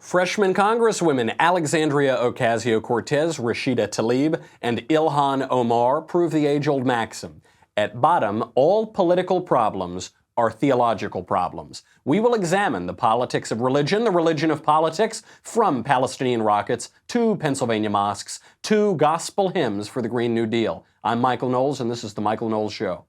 Freshman congresswomen Alexandria Ocasio-Cortez, Rashida Tlaib, and Ilhan Omar prove the age-old maxim. At bottom, all political problems are theological problems. We will examine the politics of religion, the religion of politics, from Palestinian rockets to Pennsylvania mosques to gospel hymns for the Green New Deal. I'm Michael Knowles, and this is The Michael Knowles Show.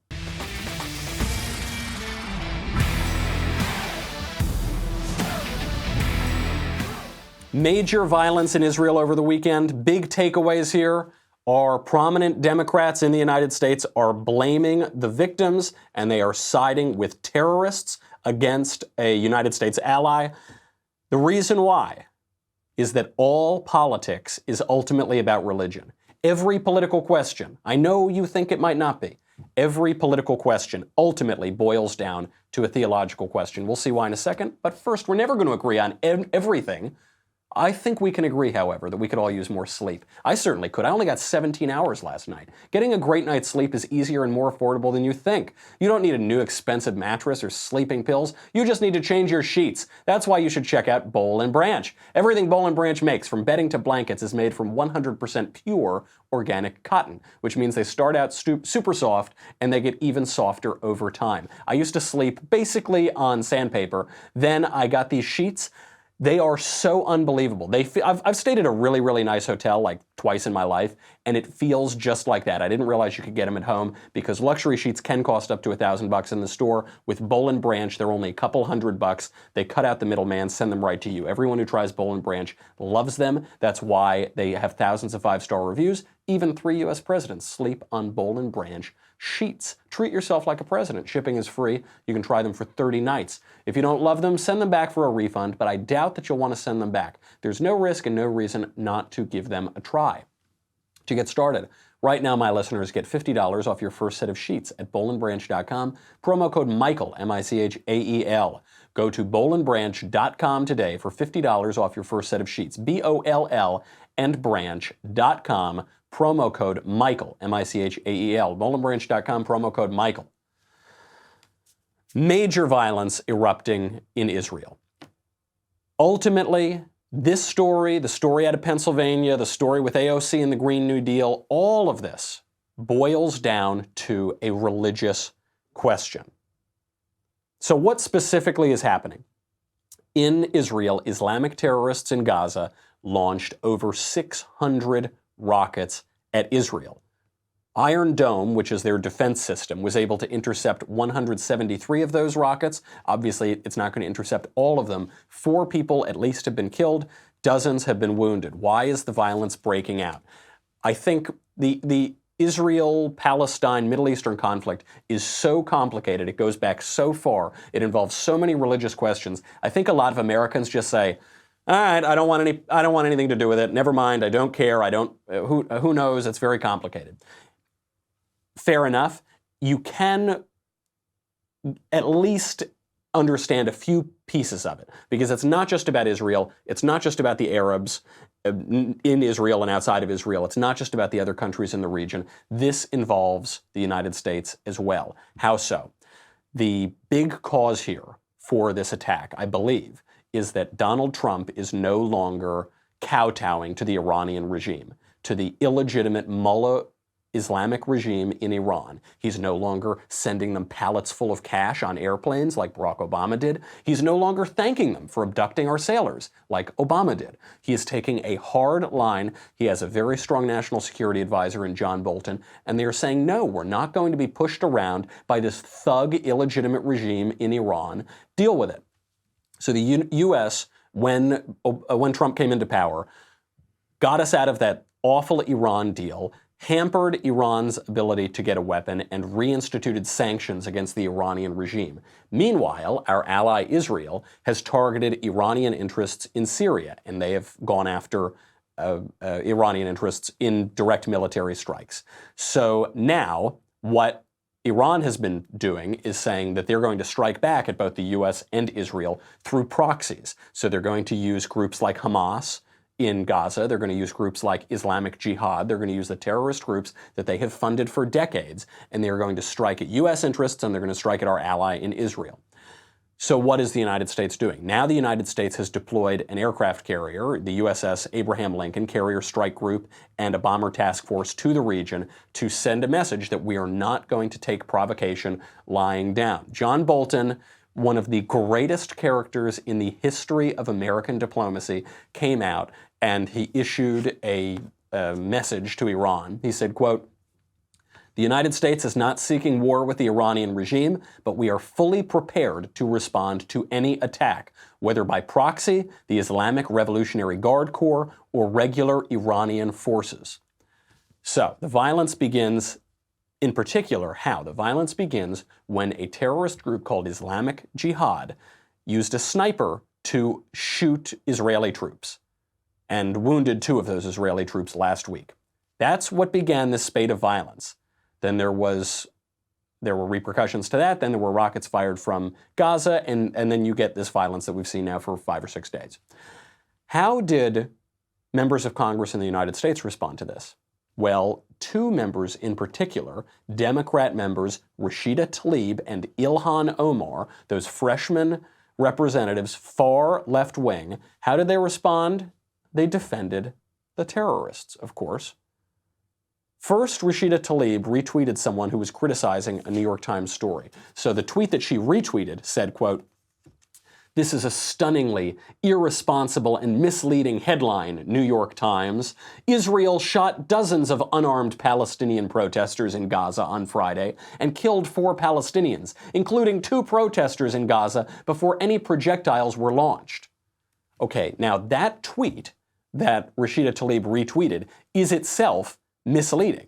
Major violence in Israel over the weekend. Big takeaways here are prominent Democrats in the United States are blaming the victims, and they are siding with terrorists against a United States ally. The reason why is that all politics is ultimately about religion. Every political question, I know you think it might not be, every political question ultimately boils down to a theological question. We'll see why in a second, but first, we're never going to agree on everything. I think we can agree, however, that we could all use more sleep. I certainly could. I only got 17 hours last night. Getting a great night's sleep is easier and more affordable than you think. You don't need a new expensive mattress or sleeping pills. You just need to change your sheets. That's why you should check out Boll & Branch. Everything Boll & Branch makes, from bedding to blankets, is made from 100% pure organic cotton, which means they start out super soft and they get even softer over time. I used to sleep basically on sandpaper. Then I got these sheets. They are so unbelievable. I've stayed at a really, really nice hotel like twice in my life, and it feels just like that. I didn't realize you could get them at home because luxury sheets can cost up to $1,000 in the store. With Boll & Branch, they're only a couple $100. They cut out the middleman, send them right to you. Everyone who tries Boll & Branch loves them. That's why they have thousands of 5-star reviews. Even 3 U.S. presidents sleep on Boll & Branch sheets. Treat yourself like a president. Shipping is free. You can try them for 30 nights. If you don't love them, send them back for a refund, but I doubt that you'll want to send them back. There's no risk and no reason not to give them a try. To get started, right now my listeners get $50 off your first set of sheets at bollandbranch.com. Promo code Michael, M-I-C-H-A-E-L. Go to bollandbranch.com today for $50 off your first set of sheets. B-O-L-L and branch.com. Promo code Michael, M-I-C-H-A-E-L. bollandbranch.com, promo code Michael. Major violence erupting in Israel. Ultimately, this story, the story out of Pennsylvania, the story with AOC and the Green New Deal, all of this boils down to a religious question. So what specifically is happening? In Israel, Islamic terrorists in Gaza launched over 600 rockets at Israel. Iron Dome, which is their defense system, was able to intercept 173 of those rockets. Obviously, it's not going to intercept all of them. 4 people at least have been killed. Dozens have been wounded. Why is the violence breaking out? I think the Israel-Palestine Middle Eastern conflict is so complicated. It goes back so far. It involves so many religious questions. I think a lot of Americans just say, all right, I don't want anything to do with it. Never mind. I don't care. Who knows? It's very complicated. Fair enough. You can at least understand a few pieces of it, because it's not just about Israel. It's not just about the Arabs in Israel and outside of Israel. It's not just about the other countries in the region. This involves the United States as well. How so? The big cause here for this attack, I believe, is that Donald Trump is no longer kowtowing to the Iranian regime, to the illegitimate mullah Islamic regime in Iran. He's no longer sending them pallets full of cash on airplanes like Barack Obama did. He's no longer thanking them for abducting our sailors like Obama did. He is taking a hard line. He has a very strong national security advisor in John Bolton, and they are saying, no, we're not going to be pushed around by this thug illegitimate regime in Iran. Deal with it. So the U.S., when Trump came into power, got us out of that awful Iran deal, hampered Iran's ability to get a weapon, and reinstituted sanctions against the Iranian regime. Meanwhile, our ally Israel has targeted Iranian interests in Syria, and they have gone after Iranian interests in direct military strikes. So now, what Iran has been doing is saying that they're going to strike back at both the U.S. and Israel through proxies. So they're going to use groups like Hamas in Gaza. They're going to use groups like Islamic Jihad. They're going to use the terrorist groups that they have funded for decades, and they're going to strike at U.S. interests, and they're going to strike at our ally in Israel. So what is the United States doing? Now the United States has deployed an aircraft carrier, the USS Abraham Lincoln Carrier Strike Group, and a bomber task force to the region to send a message that we are not going to take provocation lying down. John Bolton, one of the greatest characters in the history of American diplomacy, came out and he issued a message to Iran. He said, quote, "The United States is not seeking war with the Iranian regime, but we are fully prepared to respond to any attack, whether by proxy, the Islamic Revolutionary Guard Corps, or regular Iranian forces." So the violence begins, in particular, how? The violence begins when a terrorist group called Islamic Jihad used a sniper to shoot Israeli troops and wounded 2 of those Israeli troops last week. That's what began this spate of violence. Then there were repercussions to that. Then there were rockets fired from Gaza, and then you get this violence that we've seen now for 5 or 6 days. How did members of Congress in the United States respond to this? Well, 2 members in particular, Democrat members Rashida Tlaib and Ilhan Omar, those freshman representatives, far left wing, how did they respond? They defended the terrorists, of course. First, Rashida Tlaib retweeted someone who was criticizing a New York Times story. So the tweet that she retweeted said, quote, "This is a stunningly irresponsible and misleading headline, New York Times. Israel shot dozens of unarmed Palestinian protesters in Gaza on Friday and killed 4 Palestinians, including 2 protesters in Gaza, before any projectiles were launched." Okay, now that tweet that Rashida Tlaib retweeted is itself misleading,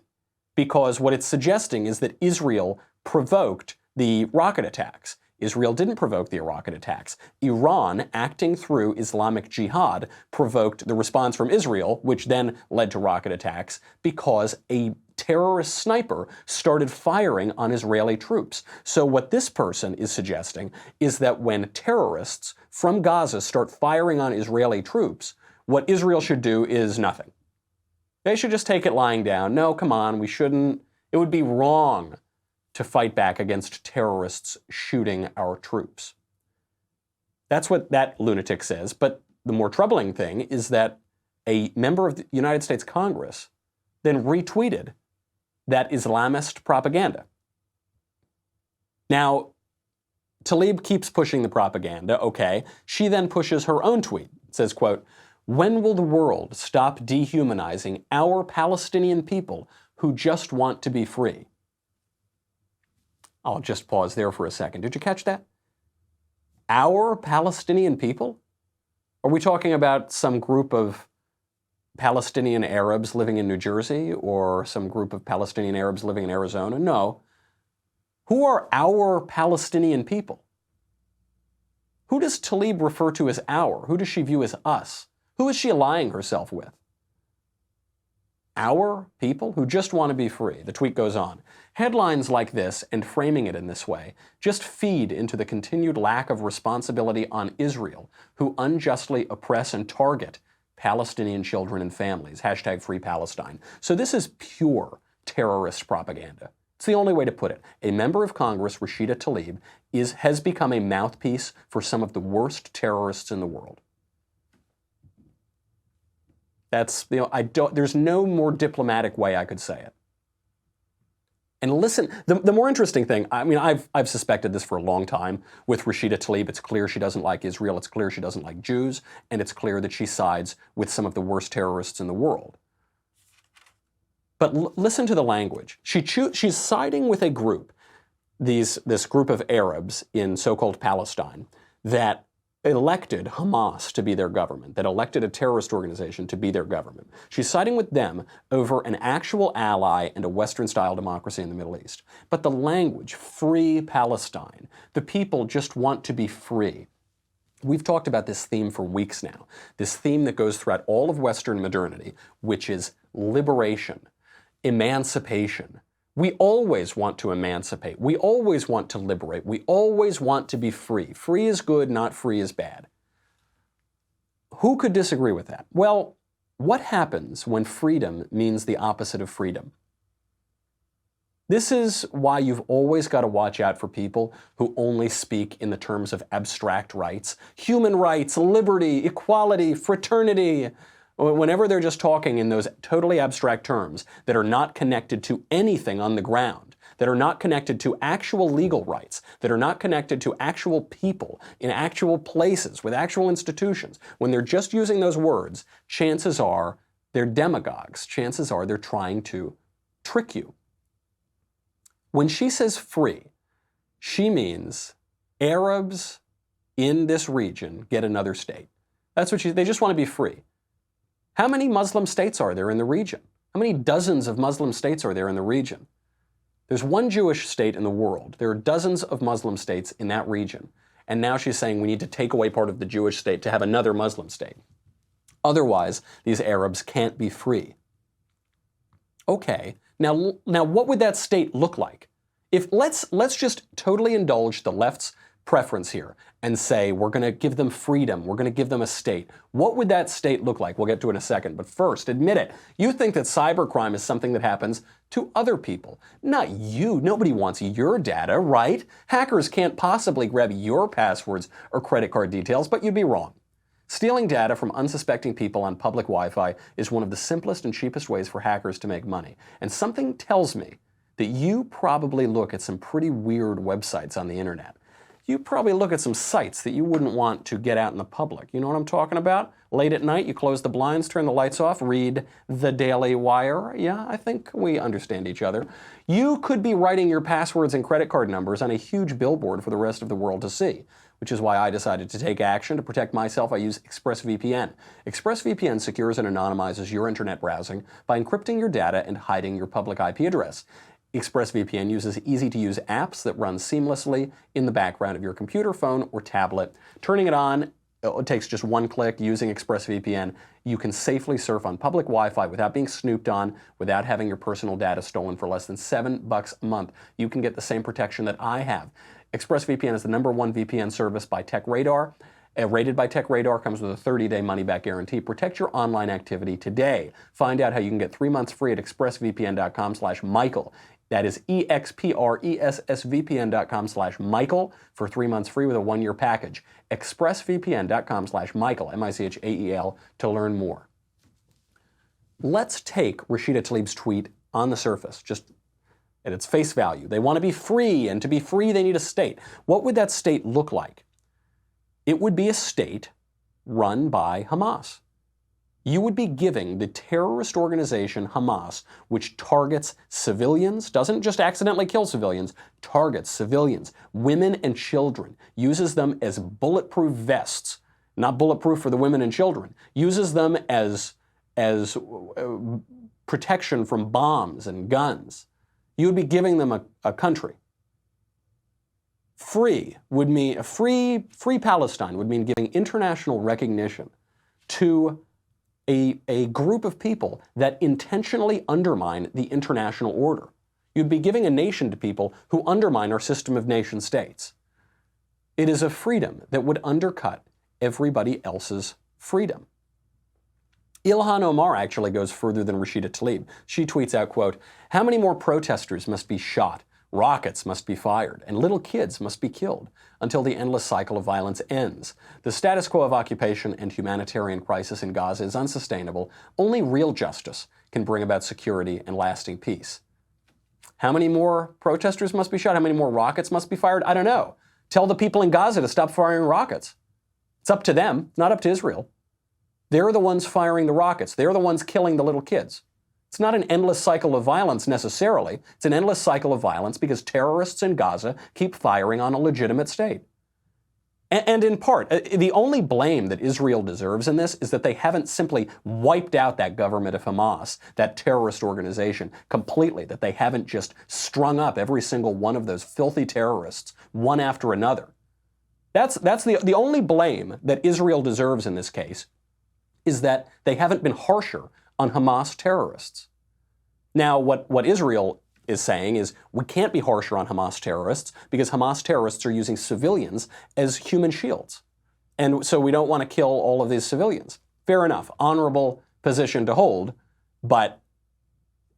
because what it's suggesting is that Israel provoked the rocket attacks. Israel didn't provoke the rocket attacks. Iran, acting through Islamic Jihad, provoked the response from Israel, which then led to rocket attacks because a terrorist sniper started firing on Israeli troops. So what this person is suggesting is that when terrorists from Gaza start firing on Israeli troops, what Israel should do is nothing. They should just take it lying down. No, come on, we shouldn't. It would be wrong to fight back against terrorists shooting our troops. That's what that lunatic says. But the more troubling thing is that a member of the United States Congress then retweeted that Islamist propaganda. Now, Tlaib keeps pushing the propaganda, okay. She then pushes her own tweet. It says, quote, "When will the world stop dehumanizing our Palestinian people who just want to be free?" I'll just pause there for a second. Did you catch that? Our Palestinian people? Are we talking about some group of Palestinian Arabs living in New Jersey or some group of Palestinian Arabs living in Arizona? No. Who are our Palestinian people? Who does Tlaib refer to as our? Who does she view as us? Who is she allying herself with? Our people who just want to be free. The tweet goes on. Headlines like this and framing it in this way just feed into the continued lack of responsibility on Israel, who unjustly oppress and target Palestinian children and families. Hashtag Free Palestine. So this is pure terrorist propaganda. It's the only way to put it. A member of Congress, Rashida Tlaib, has become a mouthpiece for some of the worst terrorists in the world. That's, there's no more diplomatic way I could say it. And listen, the more interesting thing, I mean, I've suspected this for a long time with Rashida Tlaib. It's clear she doesn't like Israel. It's clear she doesn't like Jews. And it's clear that she sides with some of the worst terrorists in the world. But listen to the language. She's siding with a group, this group of Arabs in so-called Palestine, that elected Hamas to be their government, that elected a terrorist organization to be their government. She's siding with them over an actual ally and a Western-style democracy in the Middle East. But the language, Free Palestine, the people just want to be free. We've talked about this theme for weeks now, this theme that goes throughout all of Western modernity, which is liberation, emancipation. We always want to emancipate. We always want to liberate. We always want to be free. Free is good, not free is bad. Who could disagree with that? Well, what happens when freedom means the opposite of freedom? This is why you've always got to watch out for people who only speak in the terms of abstract rights. Human rights, liberty, equality, fraternity. Whenever they're just talking in those totally abstract terms that are not connected to anything on the ground, that are not connected to actual legal rights, that are not connected to actual people in actual places with actual institutions, when they're just using those words, chances are they're demagogues. Chances are they're trying to trick you. When she says free, she means Arabs in this region get another state. That's what they just want to be free. How many Muslim states are there in the region? How many dozens of Muslim states are there in the region? There's one Jewish state in the world. There are dozens of Muslim states in that region. And now she's saying we need to take away part of the Jewish state to have another Muslim state. Otherwise, these Arabs can't be free. Okay, now what would that state look like? If let's just totally indulge the left's preference here and say we're going to give them freedom, we're going to give them a state. What would that state look like? We'll get to it in a second. But first, admit it. You think that cybercrime is something that happens to other people, not you. Nobody wants your data, right? Hackers can't possibly grab your passwords or credit card details, but you'd be wrong. Stealing data from unsuspecting people on public Wi-Fi is one of the simplest and cheapest ways for hackers to make money. And something tells me that you probably look at some pretty weird websites on the internet. You probably look at some sites that you wouldn't want to get out in the public. You know what I'm talking about? Late at night, you close the blinds, turn the lights off, read the Daily Wire. Yeah, I think we understand each other. You could be writing your passwords and credit card numbers on a huge billboard for the rest of the world to see, which is why I decided to take action. To protect myself, I use ExpressVPN. ExpressVPN secures and anonymizes your internet browsing by encrypting your data and hiding your public IP address. ExpressVPN uses easy-to-use apps that run seamlessly in the background of your computer, phone, or tablet. Turning it on, it takes just one click. Using ExpressVPN, you can safely surf on public Wi-Fi without being snooped on, without having your personal data stolen for less than $7 a month. You can get the same protection that I have. ExpressVPN is the #1 VPN service by TechRadar. Rated by TechRadar, comes with a 30-day money-back guarantee. Protect your online activity today. Find out how you can get 3 months free at expressvpn.com/Michael. That is expressvpn.com/Michael for 3 months free with a 1-year package. expressvpn.com/Michael, M-I-C-H-A-E-L, to learn more. Let's take Rashida Tlaib's tweet on the surface, just at its face value. They want to be free, and to be free, they need a state. What would that state look like? It would be a state run by Hamas. You would be giving the terrorist organization Hamas, which targets civilians, doesn't just accidentally kill civilians, targets civilians, women and children, uses them as bulletproof vests, not bulletproof for the women and children, uses them as protection from bombs and guns. You would be giving them a country. Free would mean, free Palestine would mean giving international recognition to a group of people that intentionally undermine the international order. You'd be giving a nation to people who undermine our system of nation states. It is a freedom that would undercut everybody else's freedom. Ilhan Omar actually goes further than Rashida Tlaib. She tweets out, quote, "How many more protesters must be shot? Rockets must be fired, and little kids must be killed until the endless cycle of violence ends. The status quo of occupation and humanitarian crisis in Gaza is unsustainable. Only real justice can bring about security and lasting peace." How many more protesters must be shot? How many more rockets must be fired? I don't know. Tell the people in Gaza to stop firing rockets. It's up to them, not up to Israel. They're the ones firing the rockets. They're the ones killing the little kids. It's not an endless cycle of violence necessarily. It's an endless cycle of violence because terrorists in Gaza keep firing on a legitimate state. And in part, the only blame that Israel deserves in this is that they haven't simply wiped out that government of Hamas, that terrorist organization, completely, that they haven't just strung up every single one of those filthy terrorists, one after another. That's the only blame that Israel deserves in this case, is that they haven't been harsher on Hamas terrorists. Now, what Israel is saying is we can't be harsher on Hamas terrorists because Hamas terrorists are using civilians as human shields. And so we don't want to kill all of these civilians. Fair enough, honorable position to hold, but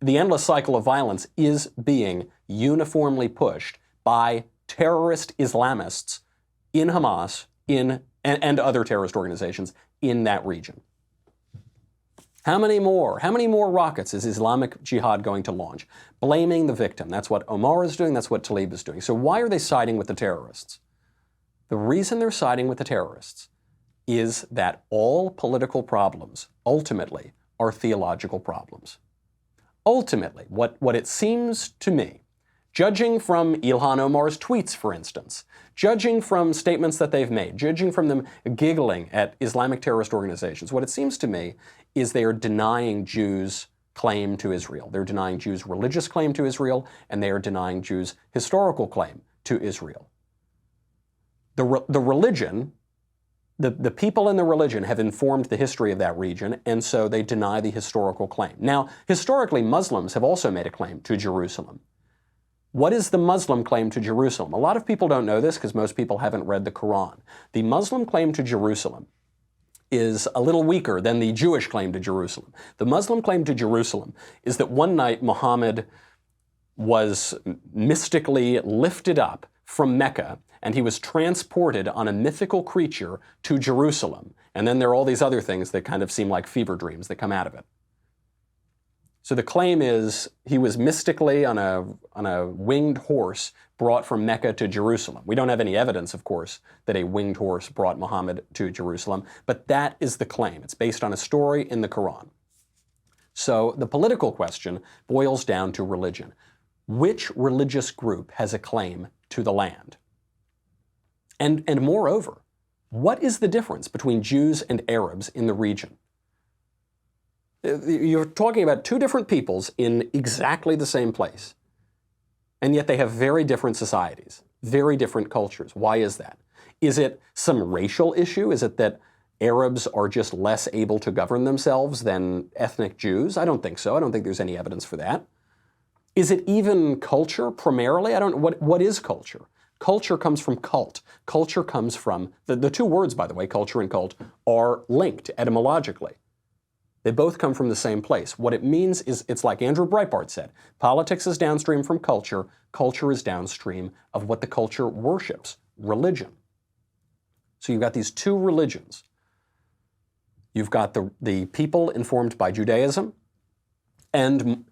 the endless cycle of violence is being uniformly pushed by terrorist Islamists in Hamas and other terrorist organizations in that region. How many more rockets is Islamic Jihad going to launch? Blaming the victim. That's what Omar is doing. That's what Tlaib is doing. So why are they siding with the terrorists? The reason they're siding with the terrorists is that all political problems ultimately are theological problems. Ultimately, what it seems to me, judging from Ilhan Omar's tweets, for instance, judging from statements that they've made, judging from them giggling at Islamic terrorist organizations, what it seems to me is they are denying Jews' claim to Israel. They're denying Jews' religious claim to Israel, and they are denying Jews' historical claim to Israel. The religion, the people in the religion have informed the history of that region, and so they deny the historical claim. Now, historically, Muslims have also made a claim to Jerusalem. What is the Muslim claim to Jerusalem? A lot of people don't know this because most people haven't read the Quran. The Muslim claim to Jerusalem is a little weaker than the Jewish claim to Jerusalem. The Muslim claim to Jerusalem is that one night Muhammad was mystically lifted up from Mecca and he was transported on a mythical creature to Jerusalem. And then there are all these other things that kind of seem like fever dreams that come out of it. So the claim is he was mystically on a winged horse brought from Mecca to Jerusalem. We don't have any evidence, of course, that a winged horse brought Muhammad to Jerusalem, but that is the claim. It's based on a story in the Quran. So the political question boils down to religion. Which religious group has a claim to the land? And moreover, what is the difference between Jews and Arabs in the region? You're talking about two different peoples in exactly the same place, and yet they have very different societies, very different cultures. Why is that? Is it some racial issue? Is it that Arabs are just less able to govern themselves than ethnic Jews? I don't think so. I don't think there's any evidence for that. Is it even culture primarily? I don't know. What is culture? Culture comes from cult. Culture comes from, the two words, by the way, culture and cult, are linked etymologically. They both come from the same place. What it means is, it's like Andrew Breitbart said, politics is downstream from culture, culture is downstream of what the culture worships, religion. So you've got these two religions. You've got the people informed by Judaism, and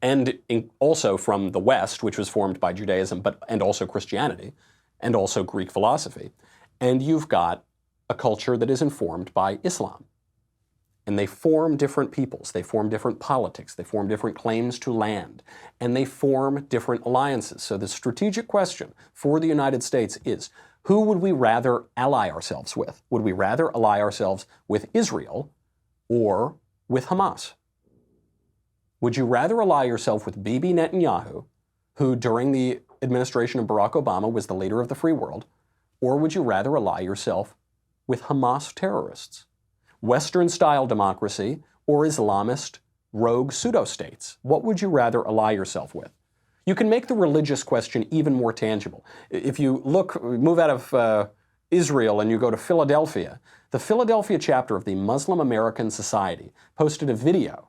also from the West, which was formed by Judaism, and also Christianity, and also Greek philosophy. And you've got a culture that is informed by Islam. And they form different peoples, they form different politics, they form different claims to land, and they form different alliances. So the strategic question for the United States is, who would we rather ally ourselves with? Would we rather ally ourselves with Israel or with Hamas? Would you rather ally yourself with Bibi Netanyahu, who during the administration of Barack Obama was the leader of the free world, or would you rather ally yourself with Hamas terrorists? Western-style democracy or Islamist rogue pseudo-states? What would you rather ally yourself with? You can make the religious question even more tangible. If you move out of Israel and you go to Philadelphia, the Philadelphia chapter of the Muslim American Society posted a video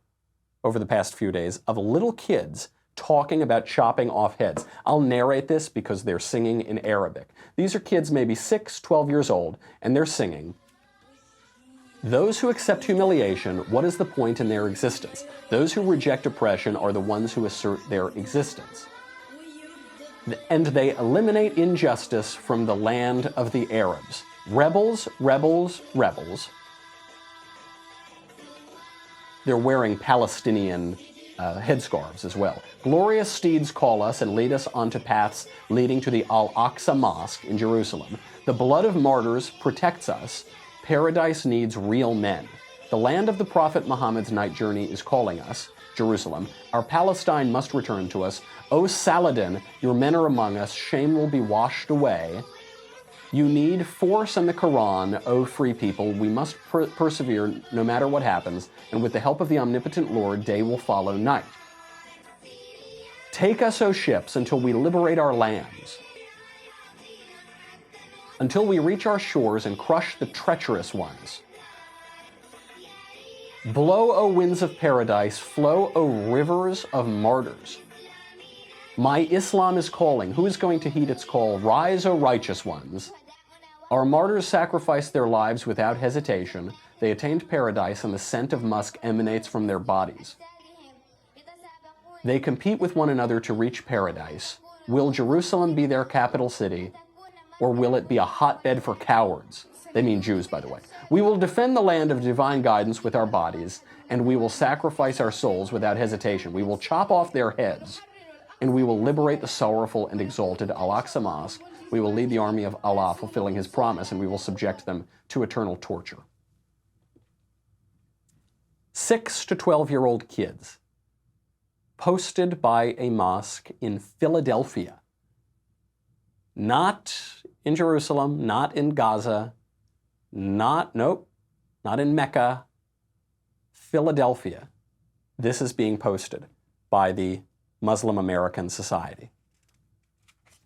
over the past few days of little kids talking about chopping off heads. I'll narrate this because they're singing in Arabic. These are kids maybe 6, 12 years old, and they're singing, "Those who accept humiliation, what is the point in their existence? Those who reject oppression are the ones who assert their existence. And they eliminate injustice from the land of the Arabs. Rebels, rebels, rebels." They're wearing Palestinian headscarves as well. "Glorious steeds call us and lead us onto paths leading to the Al-Aqsa Mosque in Jerusalem. The blood of martyrs protects us. Paradise needs real men. The land of the Prophet Muhammad's night journey is calling us, Jerusalem. Our Palestine must return to us. O Saladin, your men are among us. Shame will be washed away. You need force and the Quran, O free people. We must persevere no matter what happens, and with the help of the omnipotent Lord, day will follow night. Take us, O ships, until we liberate our lands, until we reach our shores and crush the treacherous ones. Blow, O winds of paradise, flow, O rivers of martyrs. My Islam is calling. Who is going to heed its call? Rise, O righteous ones. Our martyrs sacrificed their lives without hesitation. They attained paradise, and the scent of musk emanates from their bodies. They compete with one another to reach paradise. Will Jerusalem be their capital city, or will it be a hotbed for cowards? They mean Jews, by the way. We will defend the land of divine guidance with our bodies, and we will sacrifice our souls without hesitation. We will chop off their heads, and we will liberate the sorrowful and exalted Al-Aqsa Mosque. We will lead the army of Allah, fulfilling his promise, and we will subject them to eternal torture. 6 to 12-year-old kids, posted by a mosque in Philadelphia. Not in Jerusalem, not in Gaza, not in Mecca, Philadelphia. This is being posted by the Muslim American Society.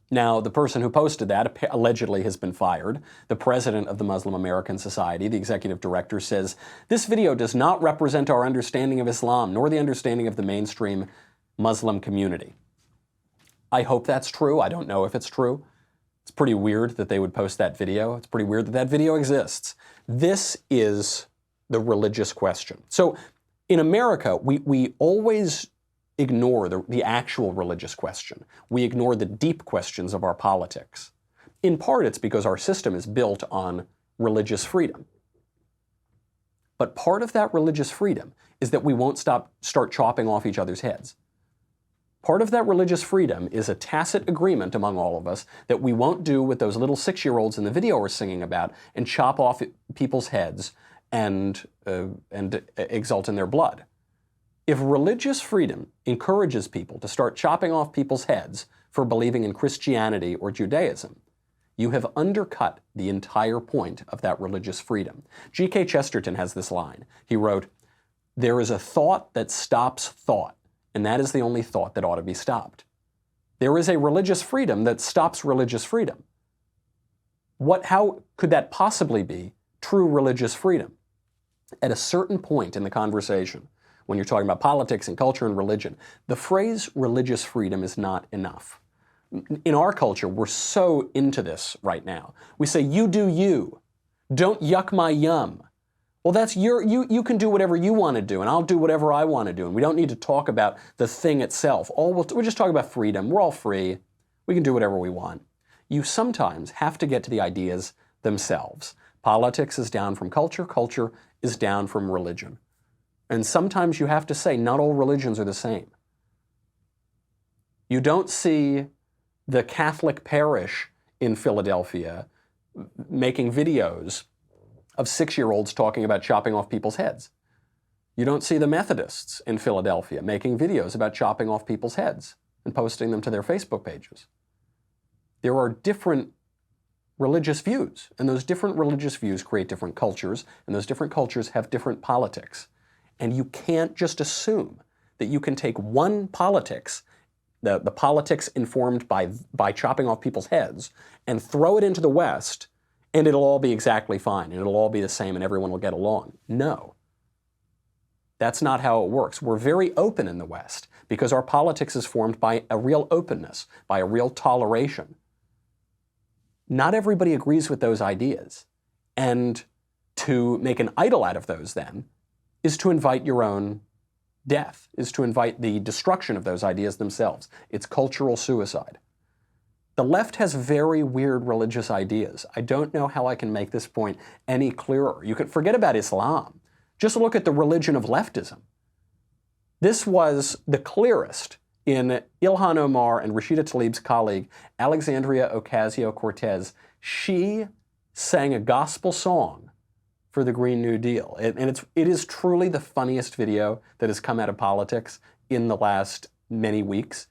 Now, the person who posted that allegedly has been fired. The president of the Muslim American Society, the executive director, says, "This video does not represent our understanding of Islam, nor the understanding of the mainstream Muslim community." I hope that's true. I don't know if it's true. It's pretty weird that they would post that video. It's pretty weird that that video exists. This is the religious question. So in America, we always ignore the actual religious question. We ignore the deep questions of our politics. In part, it's because our system is built on religious freedom. But part of that religious freedom is that we won't start chopping off each other's heads. Part of that religious freedom is a tacit agreement among all of us that we won't do what those little 6-year-olds in the video were singing about and chop off people's heads and exult in their blood. If religious freedom encourages people to start chopping off people's heads for believing in Christianity or Judaism, you have undercut the entire point of that religious freedom. G.K. Chesterton has this line. He wrote, "There is a thought that stops thought, and that is the only thought that ought to be stopped." There is a religious freedom that stops religious freedom. How could that possibly be true religious freedom? At a certain point in the conversation, when you're talking about politics and culture and religion, the phrase religious freedom is not enough. In our culture, we're so into this right now. We say, you do you. Don't yuck my yum. Well, that's you can do whatever you want to do, and I'll do whatever I want to do, and we don't need to talk about the thing itself. We're just talking about freedom. We're all free. We can do whatever we want. You sometimes have to get to the ideas themselves. Politics is down from culture. Culture is down from religion. And sometimes you have to say, not all religions are the same. You don't see the Catholic parish in Philadelphia making videos of 6-year-olds talking about chopping off people's heads. You don't see the Methodists in Philadelphia making videos about chopping off people's heads and posting them to their Facebook pages. There are different religious views, and those different religious views create different cultures, and those different cultures have different politics. And you can't just assume that you can take one politics, the politics informed by chopping off people's heads, and throw it into the West, and it'll all be exactly fine, and it'll all be the same, and everyone will get along. No. That's not how it works. We're very open in the West because our politics is formed by a real openness, by a real toleration. Not everybody agrees with those ideas. And to make an idol out of those then is to invite your own death, is to invite the destruction of those ideas themselves. It's cultural suicide. The left has very weird religious ideas. I don't know how I can make this point any clearer. You can forget about Islam. Just look at the religion of leftism. This was the clearest in Ilhan Omar and Rashida Tlaib's colleague, Alexandria Ocasio-Cortez. She sang a gospel song for the Green New Deal. And it is truly the funniest video that has come out of politics in the last many weeks.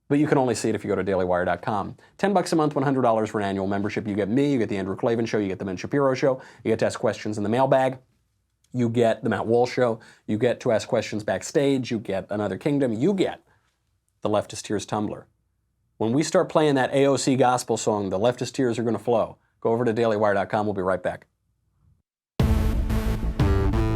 But you can only see it if you go to dailywire.com. $10 a month, $100 for an annual membership. You get me, you get the Andrew Klavan Show, you get the Ben Shapiro Show, you get to ask questions in the mailbag, you get the Matt Walsh Show, you get to ask questions backstage, you get Another Kingdom, you get the Leftist Tears Tumblr. When we start playing that AOC gospel song, the leftist tears are going to flow. Go over to dailywire.com. We'll be right back.